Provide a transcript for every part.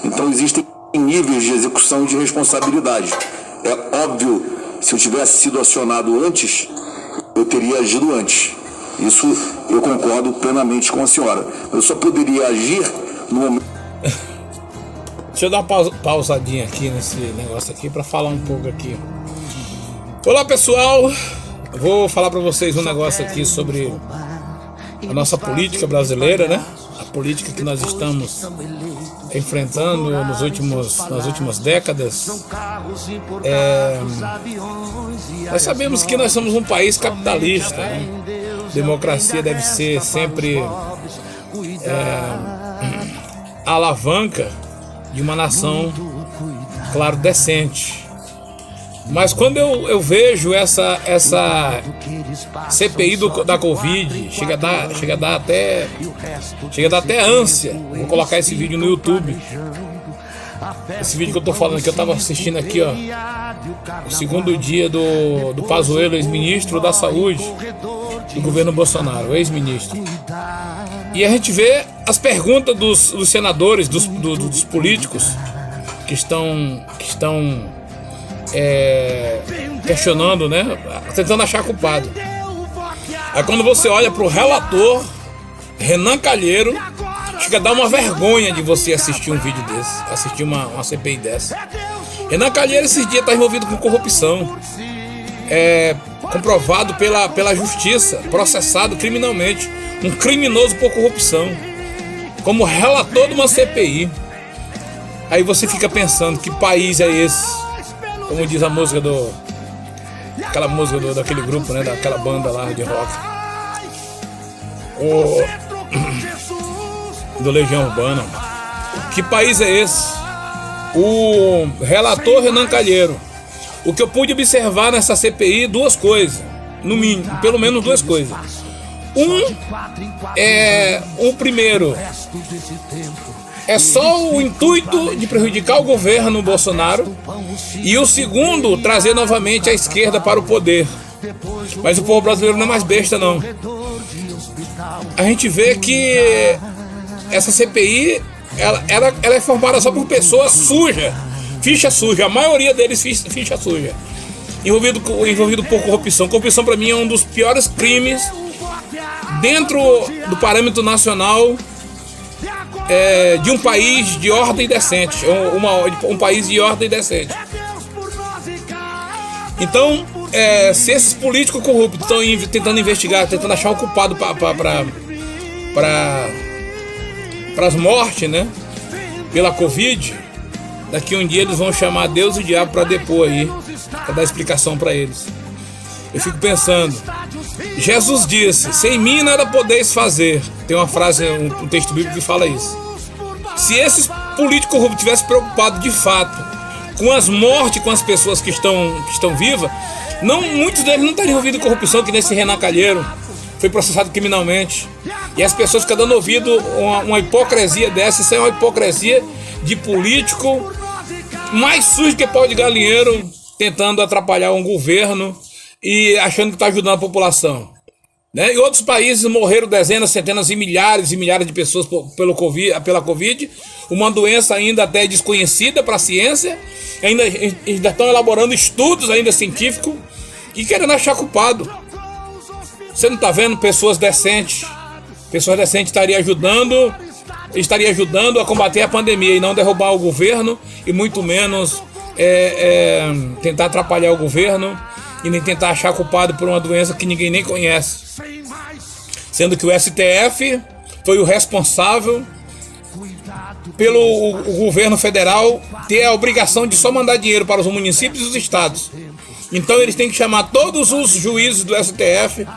Então existem níveis de execução e de responsabilidade. É óbvio, se eu tivesse sido acionado antes, eu teria agido antes. Isso eu concordo plenamente com a senhora. Eu só poderia agir no momento... Deixa eu dar uma pausadinha aqui nesse negócio aqui para falar um pouco aqui. Olá, pessoal, vou falar para vocês um negócio aqui sobre a nossa política brasileira, né? A política que nós estamos enfrentando nas últimas décadas. Nós sabemos que nós somos um país capitalista, né? Democracia deve ser sempre a alavanca de uma nação, claro, decente. Mas quando eu vejo essa CPI da Covid, chega a dar até ânsia. Vou colocar esse vídeo no YouTube. Esse vídeo que eu tô falando aqui, eu tava assistindo aqui, ó, o segundo dia do Pazuello, ex-ministro da Saúde do governo Bolsonaro, ex-ministro. E a gente vê as perguntas dos senadores, dos políticos que estão questionando, né? Tentando achar culpado. Aí quando você olha pro relator, Renan Calheiro, chega a dar uma vergonha de você assistir um vídeo desse, assistir uma CPI dessa. Renan Calheiro esses dias está envolvido com corrupção. Comprovado pela justiça, processado criminalmente, um criminoso por corrupção, como relator de uma CPI. Aí você fica pensando, que país é esse? Como diz a música aquela música daquele grupo, né, daquela banda lá de rock, do Legião Urbana. Que país é esse? O relator Renan Calheiro. O que eu pude observar nessa CPI, duas coisas, no mínimo, pelo menos duas coisas. O primeiro é só o intuito de prejudicar o governo Bolsonaro, e o segundo, trazer novamente a esquerda para o poder. Mas o povo brasileiro não é mais besta, não. A gente vê que essa CPI ela é formada só por pessoas sujas, ficha suja, a maioria deles ficha suja, envolvido por corrupção. Corrupção, para mim, é um dos piores crimes dentro do parâmetro nacional de um país de ordem decente, um país de ordem decente. Então, se esses políticos corruptos estão tentando investigar, tentando achar um culpado para as mortes, né, pela Covid, daqui um dia eles vão chamar Deus e o diabo para depor aí, para dar explicação para eles. Eu fico pensando, Jesus disse: sem mim nada podeis fazer. Tem uma frase, um texto bíblico que fala isso. Se esses políticos corruptos tivessem preocupado de fato com as mortes, com as pessoas que estão vivas, muitos deles não estariam envolvidos em corrupção, que nesse Renan Calheiro foi processado criminalmente. E as pessoas ficam dando ouvido uma hipocrisia dessa. Isso é uma hipocrisia de político mais sujo que pau de galinheiro, tentando atrapalhar um governo e achando que está ajudando a população, né? Em outros países morreram dezenas, centenas e milhares de pessoas pela Covid, uma doença ainda até desconhecida para a ciência, ainda estão elaborando estudos ainda científicos e querendo achar culpado. Você não está vendo pessoas decentes estariam ajudando a combater a pandemia e não derrubar o governo, e muito menos tentar atrapalhar o governo e nem tentar achar culpado por uma doença que ninguém nem conhece, sendo que o STF foi o responsável pelo o governo federal ter a obrigação de só mandar dinheiro para os municípios e os estados. Então eles têm que chamar todos os juízes do STF,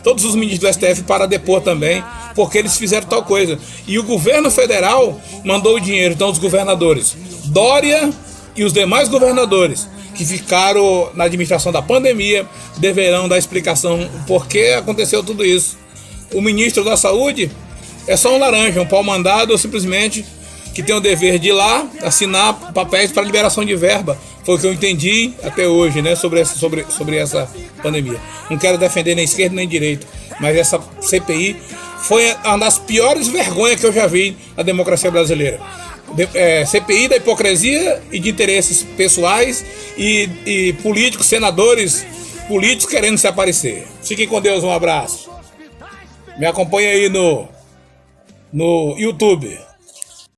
todos os ministros do STF para depor também, porque eles fizeram tal coisa. E o governo federal mandou o dinheiro. Então os governadores Dória e os demais governadores que ficaram na administração da pandemia deverão dar explicação por que aconteceu tudo isso. O ministro da Saúde é só um laranja, um pau-mandado, simplesmente, que tem o dever de ir lá assinar papéis para liberação de verba. Foi o que eu entendi até hoje, né, sobre essa pandemia. Não quero defender nem esquerda nem direita, mas essa CPI foi uma das piores vergonhas que eu já vi na democracia brasileira. CPI da hipocrisia e de interesses pessoais e políticos, senadores políticos querendo se aparecer. Fiquem com Deus, um abraço. Me acompanha aí no YouTube.